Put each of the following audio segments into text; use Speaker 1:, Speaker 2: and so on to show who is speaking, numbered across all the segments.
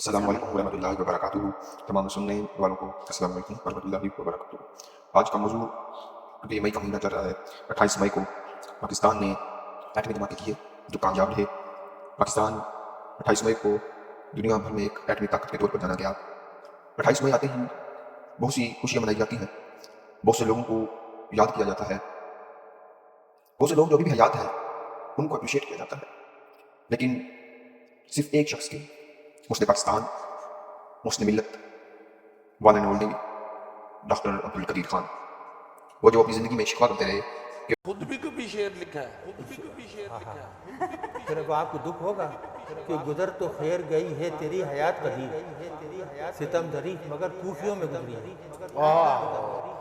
Speaker 1: السلام علیکم ورحمۃ اللہ وبرکاتہ۔ تمام سننے والوں کو السلام علیکم ورحمۃ اللہ وبرکاتہ۔ آج کا موضوع ابھی مئی کا مہینہ چل رہا ہے۔ 28 مئی کو پاکستان نے ایٹمی دھماکے کیے جو کامیاب رہے۔ پاکستان 28 مئی کو دنیا بھر میں ایک ایٹمی طاقت کے طور پر جانا گیا۔ 28 مئی آتے ہی بہت سی خوشیاں منائی جاتی ہیں، بہت سے لوگوں کو یاد کیا جاتا ہے، بہت سے لوگ جو ابھی بھی حیات ہیں ان کو اپریشیٹ کیا جاتا ہے، لیکن صرف ایک شخص کی، مسلم پاکستان، مسلم ملت، one and only doctor Abdul Qadeer Khan, وہ جو اپنی زندگی میں شکوہ کرتے رہے کہ
Speaker 2: خود بھی کبھی شعر لکھا ہے،
Speaker 3: پھر اب آپ کو دکھ ہوگا کہ گزر تو خیر گئی ہے تیری حیات قدیر، ستم دھری مگر کوفیوں میں گزری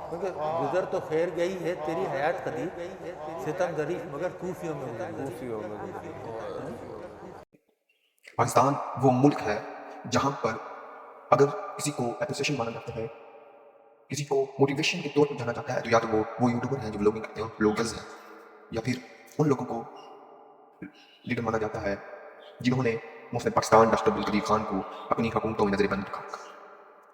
Speaker 3: کیونکہ گزر تو خیر گئی ہے تیری حیات قدیر، ستم دھری مگر کوفیوں میں گزری۔
Speaker 1: پاکستان وہ ملک ہے جہاں پر اگر کسی کو اپریسیشن مانا جاتا ہے، کسی کو موٹیویشن کے طور پر جانا جاتا ہے، تو یا تو وہ یوٹیوبر ہیں جو بلاگنگ کرتے ہیں، بلاگرز ہیں، یا پھر ان لوگوں کو لیڈر مانا جاتا ہے جنہوں نے مسلم پاکستان ڈاکٹر عبدالقدیر خان کو اپنی حکومتوں میں نظر بند رکھا۔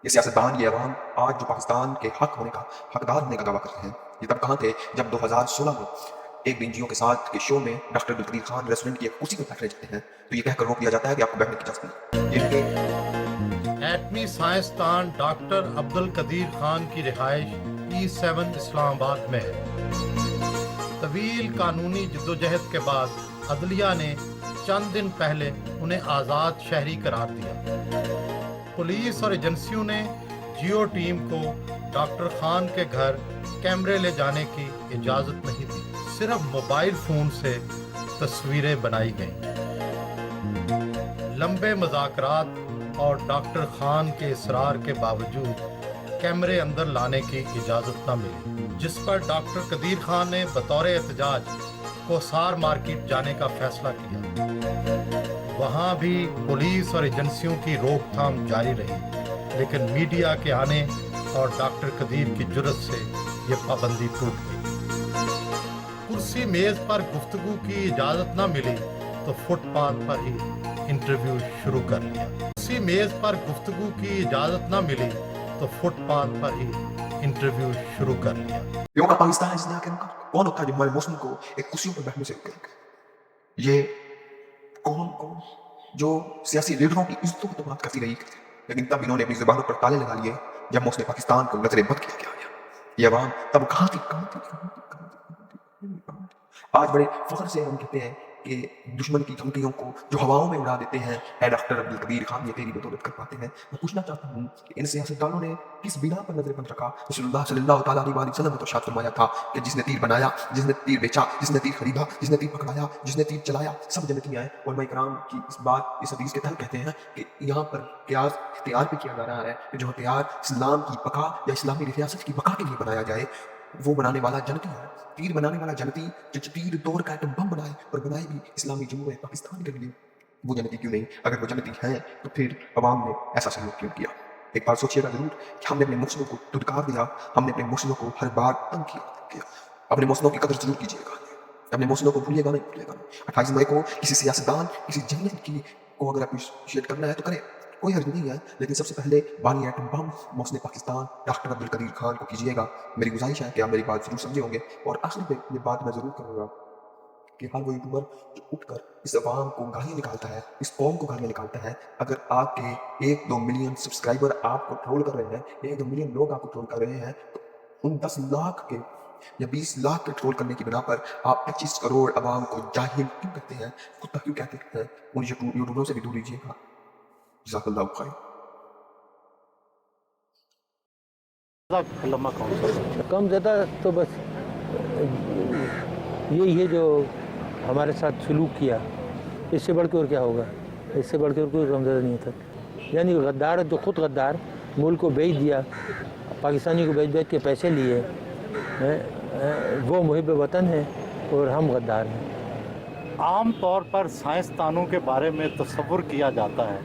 Speaker 1: یہ سیاستدان، یہ عوام آج جو پاکستان کے حق ہونے کا، حقدار ہونے کا دعویٰ کرتے ہیں، یہ تب کہاں تھے جب 2016 میں ایک دن جیو کے ساتھ کے شو میں ڈاکٹر عبدالقدیر خان ریسٹورنٹ کی ایک کرسی پر بیٹھنے جاتے ہیں تو یہ کہہ کر روک دیا جاتا ہے کہ آپ کو بیٹھنے کی اجازت نہیں۔ یہ کہ
Speaker 4: ایٹمی سائنسدان ڈاکٹر عبدالقدیر خان کی رہائش E7 اسلام آباد میں ہے۔ طویل قانونی جدوجہد کے بعد عدلیہ نے چند دن پہلے انہیں آزاد شہری قرار دیا۔ پولیس اور ایجنسیوں نے جیو ٹیم کو ڈاکٹر خان کے گھر کیمرے لے جانے کی اجازت نہیں دی، صرف موبائل فون سے تصویریں بنائی گئیں۔ لمبے مذاکرات اور ڈاکٹر خان کے اصرار کے باوجود کیمرے اندر لانے کی اجازت نہ ملی، جس پر ڈاکٹر قدیر خان نے بطور احتجاج کوسار مارکیٹ جانے کا فیصلہ کیا۔ وہاں بھی پولیس اور ایجنسیوں کی روک تھام جاری رہی، لیکن میڈیا کے آنے اور ڈاکٹر قدیر کی جرأت سے یہ پابندی ٹوٹ گئی۔ کرسی میز پر گفتگو کی اجازت نہ ملی تو فٹ پاتھ پر ہی انٹرویو شروع کر لیا۔ کرسی میز پر گفتگو کی اجازت نہ ملی تو فٹ پاتھ پر ہی انٹرویو شروع کر لیا۔
Speaker 1: لوگوں کا پاکستان اس دنیا کے کون ہوتا ہے جو ہمارے موسم کو ایک کرسیوں پر بیٹھنے سے روکے گا؟ یہ کون جو سیاسی لیڈروں کی عزتوں کی تو بات کرتی رہی، لیکن تب انہوں نے اپنی زبانوں پر تالے لگا لیے جب مسلم پاکستان کو نظر بد کیا گیا۔ یہ عوام تب کہاں تھی؟ آج بڑے فخر سے ہم کہتے ہیں کہ دشمن کی دھمکیوں کو جو ہواؤں میں اڑا دیتے ہیں، اے ڈاکٹر عبدالقدیر خان یہ تیری بدولت کر پاتے ہیں۔ میں پوچھنا چاہتا ہوں کہ ان سیاستدانوں نے کس بنا پر نظر بند رکھا؟ رسول اللہ صلی اللہ تعالیٰ علیہ وسلم نے تو ارشاد فرمایا تھا کہ جس نے تیر بنایا، جس نے تیر بیچا، جس نے تیر خریدا، جس نے تیر پکڑایا، جس نے تیر چلایا، سب جنتی آئے۔ علماء کرام کی اس حدیث کے تحت کہتے ہیں کہ یہاں پر قیاس اختیار پہ کیا جا رہا ہے کہ جو ہتھیار اسلام کی بقا یا اسلامی ریاست کی بقا کے لیے بنایا جائے وہ بنانے والا جنتی ہے۔ تیر بنانے والا جنتی جو تیر دور کا ایٹم بم بنائے اور بنائے بھی اسلامی جمہوریہ پاکستان کے لیے، وہ جنتی کیوں نہیں؟ اگر وہ جنتی ہے تو پھر عوام نے ایسا سلوک کیوں کیا؟ ایک بار سوچیے گا ضرور کہ ہم نے اپنے مسلموں کو دھتکار دیا، ہم نے اپنے مسلموں کو ہر بار تنگ کیا۔ اپنے مسلموں کی قدر ضرور کیجیے گا، اپنے مسلموں کو بھولیے گا نہیں۔ 28 مئی کو کسی سیاستدان، کسی جنرل کی کو اگر اپریشیٹ کرنا ہے تو کریں، کوئی حرج نہیں ہے، لیکن سب سے پہلے بانی ایٹم بم مسلم پاکستان ڈاکٹر عبدالقدیر خان کو کیجیے گا۔ میری گزارش ہے کہ آپ میری بات ضرور سمجھے ہوں گے، اور آخر پہ یہ بات میں ضرور کروں گا کہ ہر وہ یوٹیوبر جو اٹھ کر اس عوام کو گالیاں نکالتا ہے، اس قوم کو گالیاں نکالتا ہے، اگر آپ کے 1-2 ملین سبسکرائبر آپ کو ٹرول کر رہے ہیں، 1-2 ملین لوگ آپ کو ٹرول کر رہے ہیں، تو ان 10 لاکھ کے یا 20 لاکھ کے ٹرول کرنے کی بنا پر آپ 25 کروڑ عوام کو جاہل کیوں کہتے ہیں، کتا کیوں کہتے ہیں؟ ان یوٹیوبروں سے بھی دور رہیے گا۔ جزاک اللہ خیر۔
Speaker 3: لمبا کم زیادہ تو بس یہی ہے جو ہمارے ساتھ سلوک کیا، اس سے بڑھ کے اور کیا ہوگا؟ اس سے بڑھ کے اور کوئی کم زیادہ نہیں تھا۔ یعنی غدار جو خود غدار ملک کو بیچ دیا، پاکستانی کو بیچ کے پیسے لیے، وہ محب وطن ہے اور ہم غدار ہیں۔
Speaker 5: عام طور پر سائنسدانوں کے بارے میں تصور کیا جاتا ہے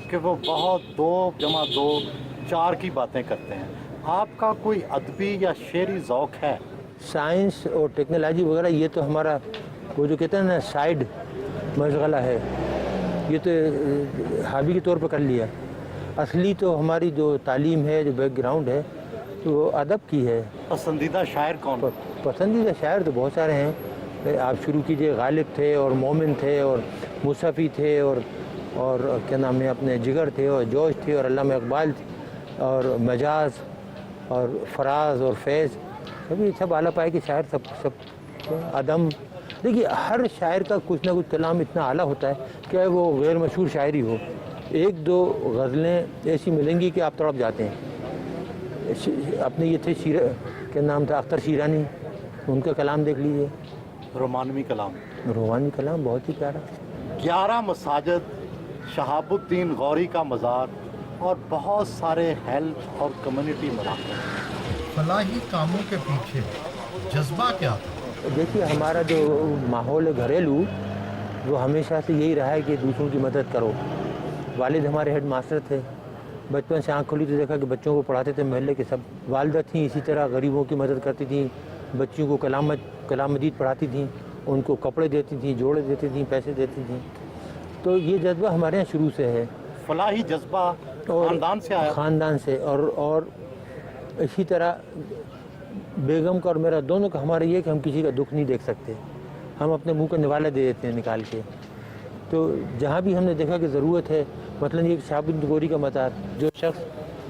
Speaker 5: کہ وہ بہت 2+2=4 کی باتیں کرتے ہیں۔ آپ کا کوئی ادبی یا شعری ذوق ہے؟
Speaker 3: سائنس اور ٹیکنالوجی وغیرہ یہ تو ہمارا وہ جو کہتے ہیں نا سائیڈ مشغلہ ہے، یہ تو ہابی کے طور پر کر لیا۔ असली तो हमारी जो तालीम है, जो बैकग्राउंड है, तो वो अदब की है।
Speaker 5: पसंदीदा शायर कौन?
Speaker 3: पसंदीदा शायर तो बहुत सारे हैं। आप शुरू कीजिए, गालिब थे और मोमिन थे और मुसफ़ी थे और क्या नाम है अपने जिगर थे और जोश थे और अल्लामा इकबाल थे और मजाज और फराज और फैज़, सभी सब आला पाए के शायर, सब अदम। देखिए हर शायर का कुछ ना कुछ कलाम इतना आला होता है कि वो गैर मशहूर शायरी हो, एक दो गज़लें ऐसी मिलेंगी कि आप तड़प जाते हैं। अपने ये थे क्या नाम था, अख्तर शीरानी, उनका कलाम देख लीजिए,
Speaker 5: रोमानवी कलाम।
Speaker 3: रूहानी कलाम बहुत ही प्यारा।
Speaker 5: 11 मसाजिद, शहाबुद्दीन गौरी का मज़ार और बहुत सारे हेल्थ और कम्युनिटी मराकज़।
Speaker 4: फलाही कामों के पीछे जज्बा क्या था?
Speaker 3: देखिए हमारा जो माहौल है घरेलू, वो हमेशा से यही रहा है कि दूसरों की मदद करो। वालिद हमारे हेड मास्टर थे, बचपन से आँख खोली तो देखा कि बच्चों को पढ़ाते थे महल्ले के सब। वालिदा थी इसी तरह गरीबों की मदद करती थी, बच्चियों को कलाम मजीद पढ़ाती थी, उनको कपड़े देती थी, जोड़े देती थी, पैसे देती थी। तो ये जज्बा हमारे यहाँ शुरू से है।
Speaker 5: फलाही जज्बा ख़ानदान से आया?
Speaker 3: ख़ानदान से। और इसी तरह बेगम का और मेरा दोनों का हमारा ये कि हम किसी का दुख नहीं देख सकते, हम अपने मुंह का निवाला दे देते हैं निकाल के। तो जहाँ भी हमने देखा कि ज़रूरत है, मतलब ये शहाबुद्दीन गौरी का मज़ार, जो शख्स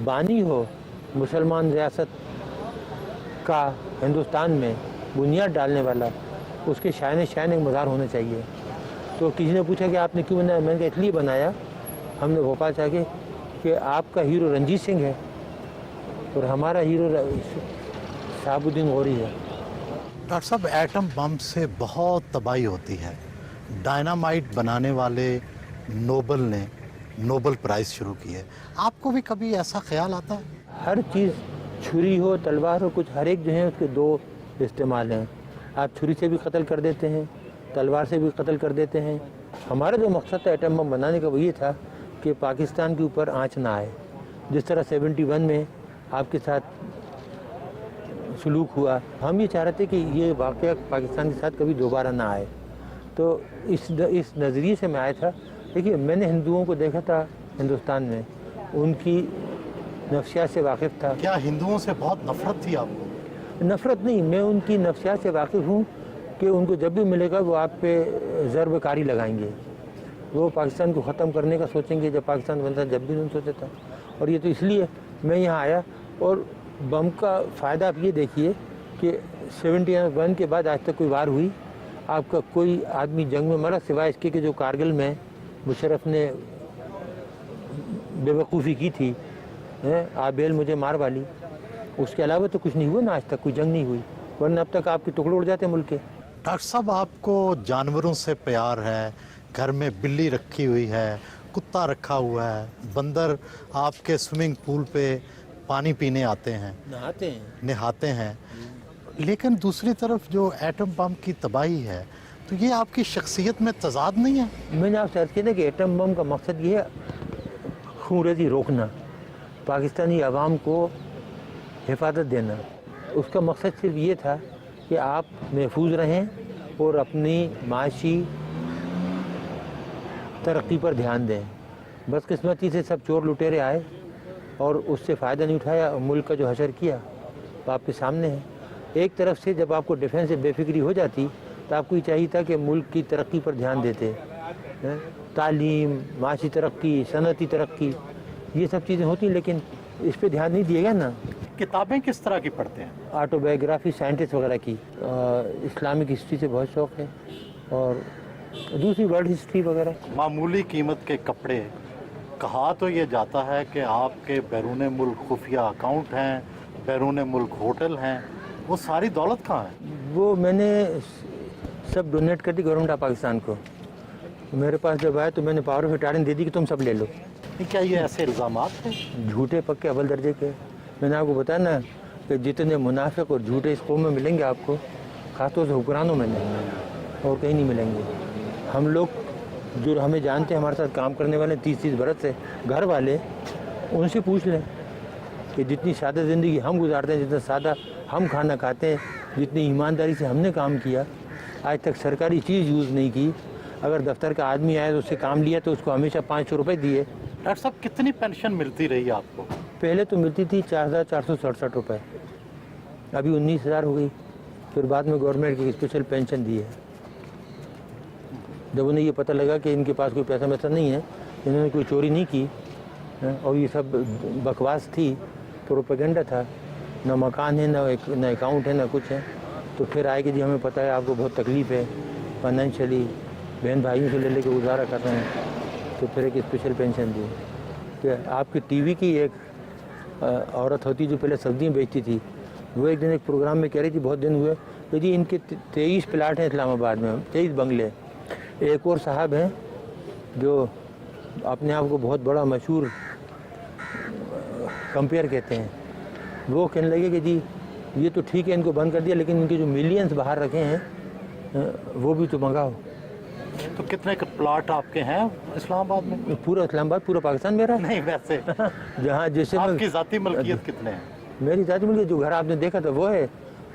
Speaker 3: बानी हो मुसलमान रियासत का हिंदुस्तान में बुनियाद डालने वाला, उसके शान एक मज़ार होना चाहिए। तो किसी ने पूछा कि आपने क्यों बनाया, मैंने कहा इसलिए बनाया, हमने भोपाल से आके कि आपका हीरो रंजीत सिंह है और हमारा हीरो शहाबुद्दीन गौरी है।
Speaker 5: डॉक्टर साहब, एटम बम से बहुत तबाही होती है। डायनामाइट बनाने वाले नोबल ने नोबल प्राइज़ शुरू की है, आपको भी कभी ऐसा ख्याल आता है?
Speaker 3: हर चीज़, छुरी हो तलवार हो, कुछ हर एक जो है उसके दो इस्तेमाल हैं। आप छुरी से भी कत्ल कर देते हैं, तलवार से भी कत्ल कर देते हैं। हमारा जो मकसद था एटम बम बनाने का वो ये था कि पाकिस्तान के ऊपर आँच ना आए। जिस तरह 71 में आपके साथ सलूक हुआ, हम ये चाह रहे थे कि ये वाक़या पाकिस्तान के साथ कभी दोबारा ना आए। तो इस नज़रिए से मैं आया था। देखिए मैंने हिंदुओं को देखा था हिंदुस्तान में, उनकी नफ्सियात से वाकिफ़ था।
Speaker 5: क्या हिंदुओं से बहुत नफ़रत थी आपको?
Speaker 3: नफ़रत नहीं, मैं उनकी नफ्सियात से वाकिफ़ हूँ कि उनको जब भी मिलेगा वो आप पे ज़रब कारी लगाएंगे, वो पाकिस्तान को ख़त्म करने का सोचेंगे। जब पाकिस्तान बनता जब भी नहीं सोचा था। और ये तो इसलिए मैं यहाँ आया। और बम का फ़ायदा आप ये देखिए कि 71 के बाद आज तक कोई वार हुई, आपका कोई आदमी जंग में मरा सिवाय इसके कि जो कारगिल में मुशर्रफ ने बेवकूफ़ी की थी, आबेल मुझे मार वाली, उसके अलावा तो कुछ नहीं हुआ ना, आज तक कोई जंग नहीं हुई, वरना अब तक आपके टुकड़े उड़ जाते मुल्क के।
Speaker 5: डॉक्टर साहब, आपको जानवरों से प्यार है, घर में बिल्ली रखी हुई है, कुत्ता रखा हुआ है, बंदर आपके स्विमिंग पूल पे पानी पीने आते हैं, नहाते हैं, लेकिन दूसरी तरफ जो एटम बम की तबाही है, तो ये आपकी शख्सियत में तजाद नहीं है?
Speaker 3: मैंने आपसे अर्ज़ किया था कि एटम बम का मकसद ये है खूनरेज़ी रोकना, पाकिस्तानी आवाम को हिफाजत देना। उसका मकसद सिर्फ ये था कि आप महफूज रहें और अपनी माशी तरक्की पर ध्यान दें। बदकिस्मती से सब चोर लुटेरे आए और उससे फ़ायदा नहीं उठाया, मुल्क का जो हशर किया वो आपके सामने है। एक तरफ से जब आपको डिफेंस से बेफिक्री हो जाती तो आपको ये चाहिए था कि मुल्क की तरक्की पर ध्यान देते, तालीम, माशी तरक्की, सनती तरक्की, ये सब चीज़ें होती, लेकिन इस पर ध्यान नहीं दिया गया ना।
Speaker 5: किताबें किस तरह की पढ़ते हैं?
Speaker 3: ऑटोबायोग्राफी साइंटिस्ट वगैरह की, इस्लामिक हिस्ट्री से बहुत शौक़ है और दूसरी वर्ल्ड हिस्ट्री वगैरह।
Speaker 5: मामूली कीमत के कपड़े, कहा तो ये जाता है कि आपके बैरून मुल्क खुफिया अकाउंट हैं, बैरून मुल्क होटल हैं, वो सारी दौलत कहाँ है?
Speaker 3: वो मैंने सब डोनेट कर दी गवर्नमेंट ऑफ पाकिस्तान को। मेरे पास जब आया तो मैंने पावर ऑफ अटॉर्नी दे दी कि तुम सब ले लो।
Speaker 5: क्या ये ऐसे इल्ज़ामात हैं?
Speaker 3: झूठे पक्के अव्वल दर्जे के। मैंने आपको बताया ना कि जितने मुनाफिक और झूठे इस कौम में मिलेंगे आपको, खासतौर से हुक्मरानों में नहीं, और कहीं नहीं मिलेंगे। हम लोग जो हमें जानते हैं, हमारे साथ काम करने वाले 30-30 बरस से घर वाले, उनसे पूछ लें कि जितनी सादा ज़िंदगी हम गुजारते हैं, जितना सादा हम खाना खाते हैं, जितनी ईमानदारी से हमने काम किया, आज तक सरकारी चीज़ यूज़ नहीं की। अगर दफ्तर का आदमी आया तो उससे काम लिया तो उसको हमेशा 500 रुपये दिए,
Speaker 5: डॉक्टर साहब कितनी पेंशन मिलती रही आपको?
Speaker 3: पहले तो मिलती थी 4,467 रुपये, अभी 19,000 हो गई। फिर बाद में गवर्नमेंट की स्पेशल पेंशन दी है। जब उन्हें ये पता लगा कि इनके पास कोई पैसा वैसा नहीं है, इन्होंने कोई चोरी नहीं की और ये सब बकवास थी, प्रोपेगेंडा था, ना मकान है, ना अकाउंट है, ना कुछ है, तो फिर आए कि जी हमें पता है आपको बहुत तकलीफ़ है फाइनेंशियली, बहन भाइयों से ले लेके गुजारा कर रहे हैं, तो फिर एक स्पेशल पेंशन दी। कि आपकी टीवी की एक औरत होती जो पहले सब्जियाँ बेचती थी, वो एक दिन एक प्रोग्राम में कह रही थी, बहुत दिन हुए, तो जी इनके 23 प्लाट हैं इस्लामाबाद में, 23 बंगले। एक और साहब हैं जो अपने आप को बहुत बड़ा मशहूर कंपेयर कहते हैं, वो कहने लगे कि जी ये तो ठीक है इनको बंद कर दिया, लेकिन इनके जो मिलियंस बाहर रखे हैं वो भी तो मंगाओ।
Speaker 5: तो कितने के प्लाट आपके हैं इस्लामाबाद में?
Speaker 3: पूरा इस्लामाबाद, पूरा पाकिस्तान मेरा है।
Speaker 5: नहीं वैसे
Speaker 3: जहाँ जैसे
Speaker 5: आपकी ज़ाती मलकियत कितने हैं?
Speaker 3: मेरी ज़ाती मलकियत जो घर आपने देखा था वो है,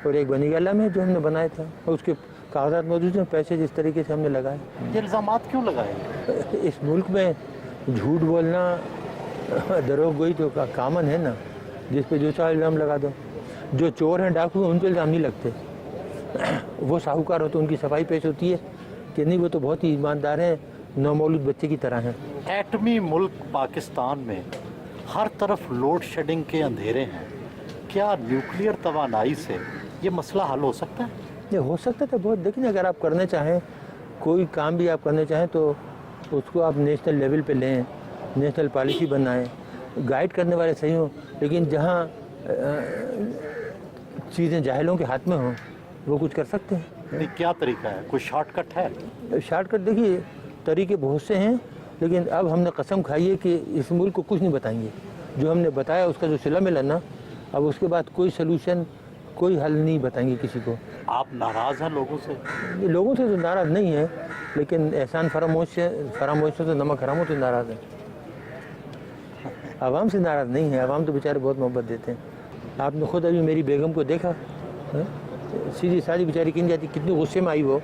Speaker 3: और एक बनी गला में जो हमने बनाया था, और उसके कागजात मौजूद हैं, पैसे जिस तरीके से हमने लगाए।
Speaker 5: ये इल्ज़ामात क्यों लगाए?
Speaker 3: इस मुल्क में झूठ बोलना, दरोगोई तो कामन है ना, जिस पे जो चाहे इल्ज़ाम लगा दो। जो चोर हैं, डाकू हैं, उन पर इल्ज़ाम नहीं लगते। वो साहूकार हो तो उनकी सफाई पेश होती है कि नहीं वो तो बहुत ही ईमानदार हैं, नौमौलूद बच्चे की तरह हैं।
Speaker 5: एटमी मुल्क पाकिस्तान में हर तरफ लोड शेडिंग के अंधेरे हैं, क्या न्यूक्लियर तवानाई से ये मसला हल हो सकता है?
Speaker 3: ये हो सकता था बहुत, लेकिन अगर आप करना चाहें, कोई काम भी आप करना चाहें तो उसको आप नेशनल लेवल पे लें, नेशनल पॉलिसी बनाएं, गाइड करने वाले सही हों, लेकिन जहाँ चीज़ें जाहिलों के हाथ में हों वो कुछ कर सकते हैं।
Speaker 5: नहीं, क्या तरीका है? कोई शॉर्टकट है?
Speaker 3: शॉर्टकट देखिए, तरीके बहुत से हैं, लेकिन अब हमने कसम खाई है कि इस मुल्क को कुछ नहीं बताएंगे। जो हमने बताया उसका जो सिला मिला ना, अब उसके बाद कोई सलूशन, कोई हल नहीं बताएंगे किसी को।
Speaker 5: आप नाराज़ हैं लोगों से?
Speaker 3: लोगों से तो नाराज़ नहीं है, लेकिन एहसान फरामोश से तो नमक हरामों से नाराज़ है। आवाम से नाराज़ नहीं है, आवाम तो बेचारे बहुत मोहब्बत देते हैं। आपने खुद अभी मेरी बेगम को देखा, सीधी सादी बेचारी किन जाती, कितनी गुस्से में आई वो,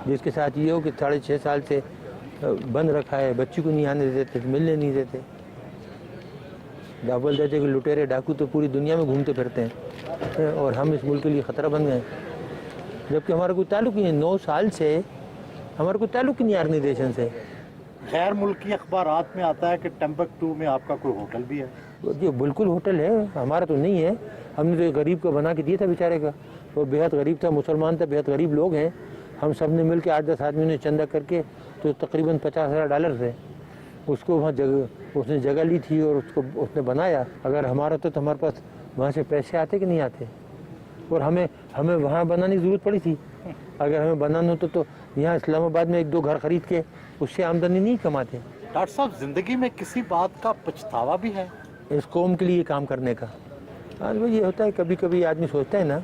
Speaker 3: जिसके साथ ये हो कि 6.5 साल से बंद रखा है, बच्ची को नहीं आने देते, मिलने नहीं देते। बोल देते कि लुटेरे डाकू तो पूरी दुनिया में घूमते फिरते हैं और हम इस मुल्क के लिए ख़तरा बन गए, जबकि हमारा कोई ताल्लुक नहीं है। 9 साल से हमारा कोई ताल्लुक नहीं है ऑर्गेनाइजेशन से।
Speaker 5: गैर मुल्की अखबारात में आता है कि टम्बकटू में आपका कोई होटल भी है।
Speaker 3: जी बिल्कुल होटल है, हमारा तो नहीं है। हमने तो एक गरीब को बना के दिया था बेचारे का, वो बेहद गरीब था, मुसलमान था, बेहद गरीब लोग हैं। हम सब ने मिल के 8-10 आदमी ने चंदा करके, तो तकरीबन $50,000 थे। उसको वहाँ उसने जगह ली थी और उसको उसने बनाया। अगर हमारा तो हमारे पास वहाँ से पैसे आते कि नहीं आते, और हमें वहाँ बनाने की ज़रूरत पड़ी थी। अगर हमें बनाना होता तो यहाँ इस्लामाबाद में 1-2 घर खरीद के उससे आमदनी नहीं कमाते।
Speaker 5: डॉक्टर साहब, ज़िंदगी में किसी बात का पछतावा भी है?
Speaker 3: इस कौम के लिए काम करने का। आज वो ये होता है, कभी कभी आदमी सोचता है ना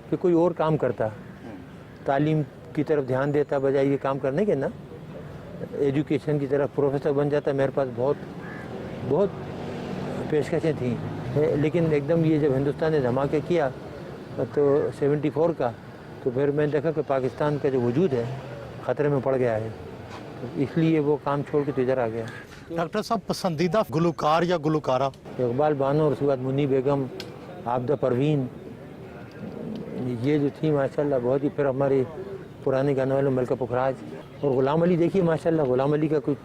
Speaker 3: कि कोई और काम करता, तालीम की तरफ ध्यान देता बजाय ये काम करने के ना, एजुकेशन की तरफ प्रोफेसर बन जाता। मेरे पास बहुत पेशकशें थी, लेकिन एकदम ये जब हिंदुस्तान ने धमाके किया तो 74 का, तो फिर मैंने देखा कि पाकिस्तान का जो वजूद है ख़तरे में पड़ गया है, तो इसलिए वो काम छोड़ के तो इधर आ गया।
Speaker 5: डॉक्टर साहब, पसंदीदा गुलकार या गुलकारा?
Speaker 3: इकबाल बानो, और उसके बाद मुन्नी बेगम, आबदा परवीन, ये जो थी माशाल्लाह बहुत ही। फिर हमारे पुराने गाने वाले मलका पुखराज और ग़ुलाम अली। देखिए माशाल्लाह, ग़ुलाम अली का कोई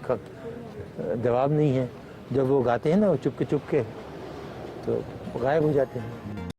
Speaker 3: जवाब नहीं है। जब वो गाते हैं ना, वो चुपके तो गायब हो जाते हैं।